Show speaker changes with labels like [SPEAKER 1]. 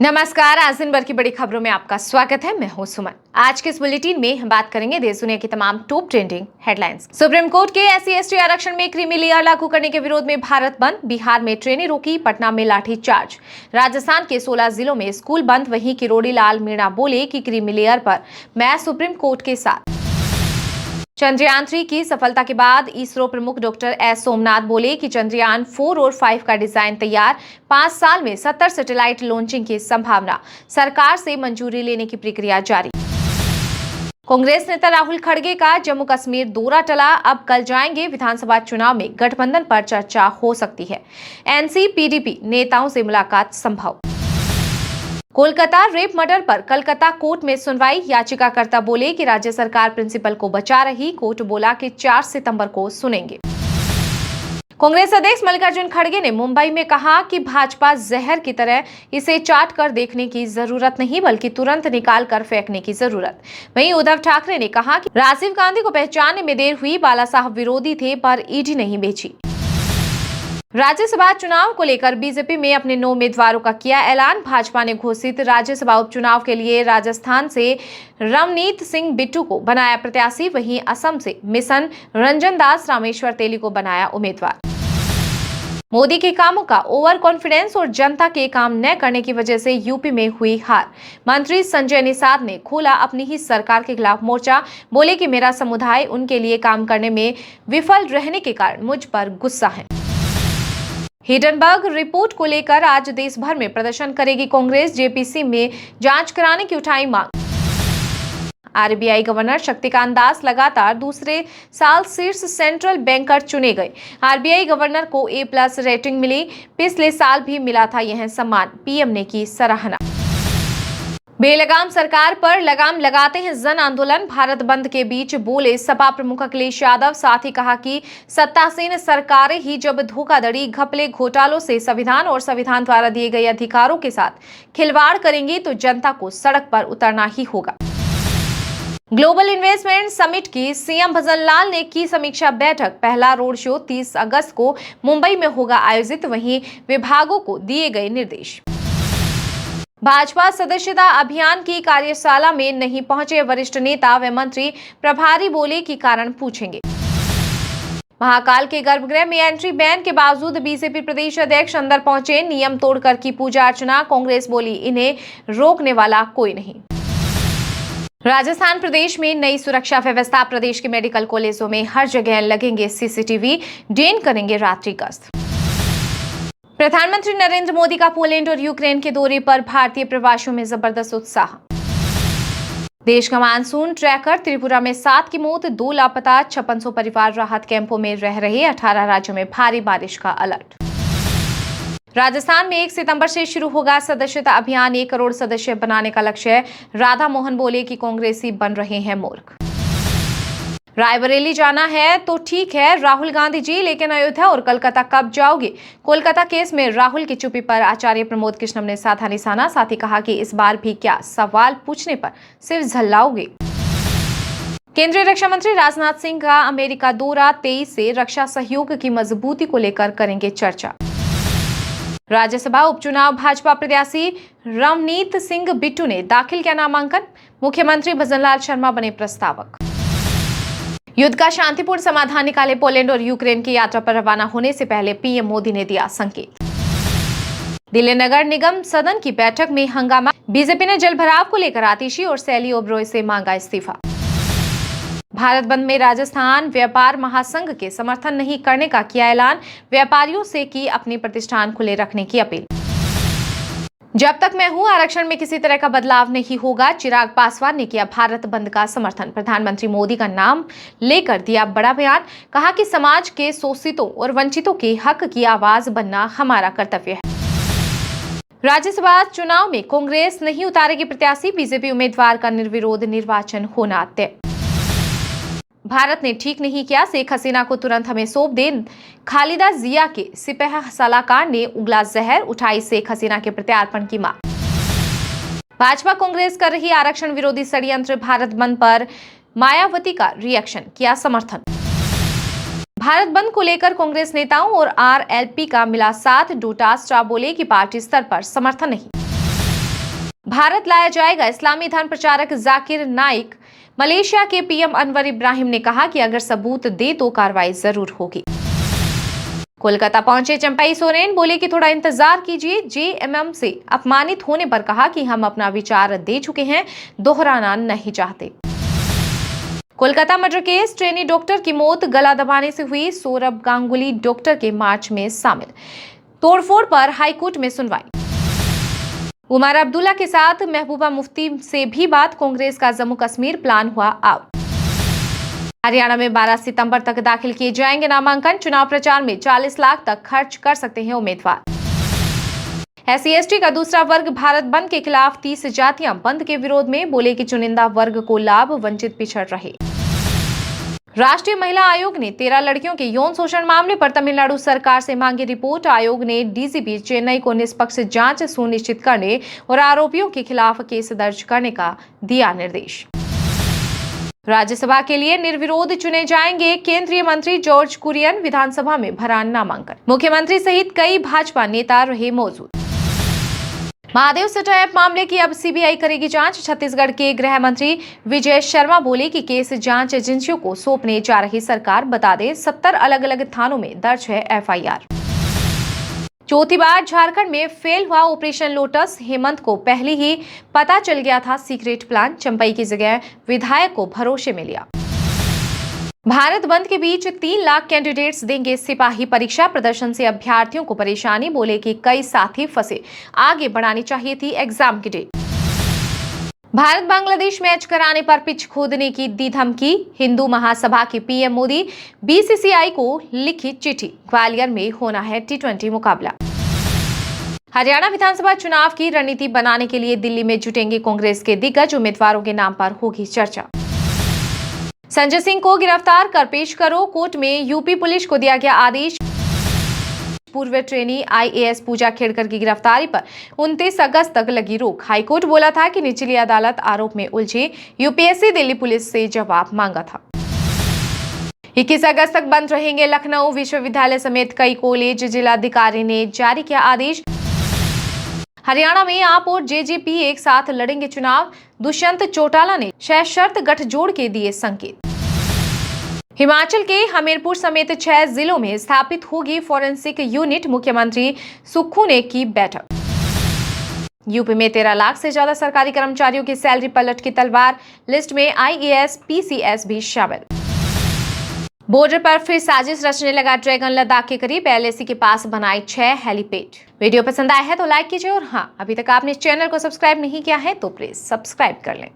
[SPEAKER 1] नमस्कार। आज दिन भर की बड़ी खबरों में आपका स्वागत है। मैं हूं सुमन। आज के इस बुलेटिन में हम बात करेंगे देश दुनिया की तमाम top trending headlines. Supreme court के SC/ST आरक्षण में क्रीमी लेयर लागू करने के विरोध में भारत बंद। बिहार में ट्रेनें रोकी, पटना में लाठीचार्ज। राजस्थान के 16 जिलों में स्कूल बंद। वहीं किरोड़ी लाल मीणा बोले कि क्रीमी लेयर पर मैं सुप्रीम कोर्ट के साथ। चंद्रयान-3 की सफलता के बाद इसरो प्रमुख डॉक्टर S सोमनाथ बोले कि चंद्रयान 4 और 5 का डिजाइन तैयार, 5 साल में 70 सैटेलाइट लॉन्चिंग की संभावना। सरकार से मंजूरी लेने की प्रक्रिया जारी। कांग्रेस नेता राहुल खड़गे का जम्मू कश्मीर दौरा टला, अब कल जाएंगे। विधानसभा चुनाव में गठबंधन पर चर्चा हो सकती है। NC-PDP नेताओं से मुलाकात संभव। कोलकाता रेप मर्डर पर कलकत्ता कोर्ट में सुनवाई। याचिकाकर्ता बोले कि राज्य सरकार प्रिंसिपल को बचा रही। कोर्ट बोला कि 4 सितंबर को सुनेंगे। कांग्रेस अध्यक्ष मल्लिकार्जुन खड़गे ने मुंबई में कहा कि भाजपा जहर की तरह, इसे चाट कर देखने की जरूरत नहीं बल्कि तुरंत निकाल कर फेंकने की जरूरत। वहीं उद्धव ठाकरे ने कहा कि राजीव गांधी को पहचानने में देर हुई, बाला साहब विरोधी थे पर ईडी नहीं बेची। राज्यसभा चुनाव को लेकर बीजेपी में अपने 9 उम्मीदवारों का किया ऐलान। भाजपा ने घोषित राज्यसभा उपचुनाव के लिए राजस्थान से रवनीत सिंह बिट्टू को बनाया प्रत्याशी। वहीं असम से मिशन रंजन दास रामेश्वर तेली को बनाया उम्मीदवार। मोदी के कामों का ओवर कॉन्फिडेंस और जनता के काम न करने की वजह से यूपी में हुई हार। मंत्री संजय निषाद ने खोला अपनी ही सरकार के खिलाफ मोर्चा। बोले कि मेरा समुदाय उनके लिए काम करने में विफल रहने के कारण मुझ पर गुस्सा है। हिडनबर्ग रिपोर्ट को लेकर आज देश भर में प्रदर्शन करेगी कांग्रेस। जेपीसी में जांच कराने की उठाई मांग। RBI गवर्नर शक्तिकांत दास लगातार दूसरे साल शीर्ष सेंट्रल बैंकर चुने गए। RBI गवर्नर को A+ रेटिंग मिली। पिछले साल भी मिला था यह सम्मान। PM ने की सराहना। बेलगाम सरकार पर लगाम लगाते हैं जन आंदोलन। भारत बंद के बीच बोले सपा प्रमुख अखिलेश यादव। साथ ही कहा कि सत्तासीन सरकारें ही जब धोखाधड़ी, घपले, घोटालों से संविधान और संविधान द्वारा दिए गए अधिकारों के साथ खिलवाड़ करेंगी तो जनता को सड़क पर उतरना ही होगा। ग्लोबल इन्वेस्टमेंट समिट की CM भजनलाल ने की समीक्षा बैठक। पहला रोड शो 30 अगस्त को मुंबई में होगा आयोजित। वहीं विभागों को दिए गए निर्देश। भाजपा सदस्यता अभियान की कार्यशाला में नहीं पहुंचे वरिष्ठ नेता व मंत्री। प्रभारी बोले कि कारण पूछेंगे। महाकाल के गर्भगृह में एंट्री बैन के बावजूद बीजेपी प्रदेश अध्यक्ष अंदर पहुंचे। नियम तोड़कर की पूजा अर्चना। कांग्रेस बोली इन्हें रोकने वाला कोई नहीं। राजस्थान प्रदेश में नई सुरक्षा व्यवस्था। प्रदेश के मेडिकल कॉलेजों में हर जगह लगेंगे CCTV। डेन करेंगे रात्रि गश्त। प्रधानमंत्री नरेंद्र मोदी का पोलैंड और यूक्रेन के दौरे पर भारतीय प्रवासियों में जबरदस्त उत्साह। देश का मानसून ट्रैकर। त्रिपुरा में 7 की मौत, 2 लापता। 5600 परिवार राहत कैंपों में रह रहे। 18 राज्यों में भारी बारिश का अलर्ट। राजस्थान में 1 सितंबर से शुरू होगा सदस्यता अभियान। 1 करोड़ सदस्य बनाने का लक्ष्य। राधा मोहन बोले कि कांग्रेसी बन रहे हैं मूर्ख। रायबरेली जाना है तो ठीक है राहुल गांधी जी, लेकिन अयोध्या और कोलकाता कब जाओगे? कोलकाता केस में राहुल की चुप्पी पर आचार्य प्रमोद कृष्णम ने साधा निशाना। साथ ही कहा कि इस बार भी क्या सवाल पूछने पर सिर्फ झल्लाओगे। केंद्रीय रक्षा मंत्री राजनाथ सिंह का अमेरिका दौरा। 23 से रक्षा सहयोग की मजबूती को लेकर करेंगे चर्चा। राज्यसभा उपचुनाव। भाजपा प्रत्याशी रवनीत सिंह बिट्टू ने दाखिल किया नामांकन। मुख्यमंत्री भजनलाल शर्मा बने प्रस्तावक। युद्ध का शांतिपूर्ण समाधान निकाले। पोलैंड और यूक्रेन की यात्रा पर रवाना होने से पहले PM मोदी ने दिया संकेत। दिल्ली नगर निगम सदन की बैठक में हंगामा। बीजेपी ने जलभराव को लेकर आतिशी और सैली ओबरॉय से मांगा इस्तीफा। भारत बंद में राजस्थान व्यापार महासंघ के समर्थन नहीं करने का किया ऐलान। व्यापारियों से की अपनी प्रतिष्ठान खुले रखने की अपील। जब तक मैं हूं आरक्षण में किसी तरह का बदलाव नहीं होगा। चिराग पासवान ने किया भारत बंद का समर्थन। प्रधानमंत्री मोदी का नाम लेकर दिया बड़ा बयान। कहा कि समाज के शोषितों और वंचितों के हक की आवाज बनना हमारा कर्तव्य है। राज्यसभा चुनाव में कांग्रेस नहीं उतारेगी प्रत्याशी। बीजेपी उम्मीदवार का निर्विरोध निर्वाचन होना तय। भारत ने ठीक नहीं किया। शेख हसीना को तुरंत हमें सौंप दें। खालिदा जिया के सिपह सलाहकार ने उगला जहर। उठाई शेख हसीना के प्रत्यार्पण की मांग। भाजपा कांग्रेस कर रही आरक्षण विरोधी षड्यंत्र। भारत बंद पर मायावती का रिएक्शन, किया समर्थन। भारत बंद को लेकर कांग्रेस नेताओं और RLP का मिला साथ। डोटास्ट्रा बोले कि पार्टी स्तर पर समर्थन नहीं। भारत लाया जाएगा इस्लामी धर्म प्रचारक जाकिर नाइक। मलेशिया के पीएम अनवर इब्राहिम ने कहा कि अगर सबूत दे तो कार्रवाई जरूर होगी। कोलकाता पहुंचे चंपई सोरेन, बोले कि थोड़ा इंतजार कीजिए। जेएमएम से अपमानित होने पर कहा कि हम अपना विचार दे चुके हैं, दोहराना नहीं चाहते। Kolkata murder case, trainee doctor की मौत गला दबाने से हुई। सौरभ गांगुली डॉक्टर के मार्च में शामिल। तोड़फोड़ पर हाईकोर्ट में सुनवाई। उमर अब्दुल्ला के साथ महबूबा मुफ्ती से भी बात। कांग्रेस का जम्मू कश्मीर प्लान हुआ आउट। हरियाणा में 12 सितंबर तक दाखिल किए जाएंगे नामांकन। चुनाव प्रचार में 40 लाख तक खर्च कर सकते हैं उम्मीदवार। SC/ST का दूसरा वर्ग भारत बंद के खिलाफ 30 जातियां बंद के विरोध में, बोले कि चुनिंदा वर्ग को लाभ, वंचित पिछड़ रहे। राष्ट्रीय महिला आयोग ने 13 लड़कियों के यौन शोषण मामले पर तमिलनाडु सरकार से मांगी रिपोर्ट। आयोग ने डीजीपी चेन्नई को निष्पक्ष जांच सुनिश्चित करने और आरोपियों के खिलाफ केस दर्ज करने का दिया निर्देश। राज्यसभा के लिए निर्विरोध चुने जाएंगे केंद्रीय मंत्री जॉर्ज कुरियन। विधानसभा में भरा नामांकन। मुख्यमंत्री सहित कई भाजपा नेता रहे मौजूद। महादेव सटायप मामले की अब सीबीआई करेगी जांच। छत्तीसगढ़ के गृह मंत्री विजय शर्मा बोले कि केस जांच एजेंसियों को सौंपने जा रही सरकार। बता दें 70 अलग अलग थानों में दर्ज है एफआईआर। चौथी बार झारखंड में फेल हुआ ऑपरेशन लोटस। हेमंत को पहले ही पता चल गया था सीक्रेट प्लान। चंपई की जगह विधायक को भरोसे में लिया। भारत बंद के बीच 3 लाख कैंडिडेट्स देंगे सिपाही परीक्षा। प्रदर्शन से अभ्यर्थियों को परेशानी, बोले कि कई साथी फंसे, आगे बढ़ानी चाहिए थी एग्जाम की डेट। भारत बांग्लादेश मैच कराने पर पिच खोदने की दी धमकी। हिंदू महासभा की पीएम मोदी। बीसीसीआई को लिखी चिट्ठी। ग्वालियर में होना है T20 मुकाबला। हरियाणा विधानसभा चुनाव की रणनीति बनाने के लिए दिल्ली में जुटेंगे कांग्रेस के दिग्गज। उम्मीदवारों के नाम पर होगी चर्चा। संजय सिंह को गिरफ्तार कर पेश करो कोर्ट में। यूपी पुलिस को दिया गया आदेश। पूर्व ट्रेनी IAS पूजा खेड़कर की गिरफ्तारी पर 29 अगस्त तक लगी रोक। हाईकोर्ट बोला था कि निचली अदालत आरोप में उलझी। यूपीएससी दिल्ली पुलिस से जवाब मांगा था। 21 अगस्त तक बंद रहेंगे लखनऊ विश्वविद्यालय समेत कई कॉलेज। जिलाधिकारी ने जारी किया आदेश। हरियाणा में आप और जेजेपी एक साथ लड़ेंगे चुनाव। दुष्यंत चौटाला ने सशर्त गठजोड़ के दिए संकेत। हिमाचल के हमीरपुर समेत 6 जिलों में स्थापित होगी फॉरेंसिक यूनिट। मुख्यमंत्री सुक्खू ने की बैठक। यूपी में 13 लाख से ज्यादा सरकारी कर्मचारियों की सैलरी पलट की तलवार। लिस्ट में IAS PCS भी शामिल। बॉर्डर पर फिर साजिश रचने लगा ड्रैगन। लद्दाख के करीब LAC के पास बनाए 6 हेलीपैड। वीडियो पसंद आया है तो लाइक कीजिए और हाँ, अभी तक आपने चैनल को सब्सक्राइब नहीं किया है तो प्लीज सब्सक्राइब कर लें।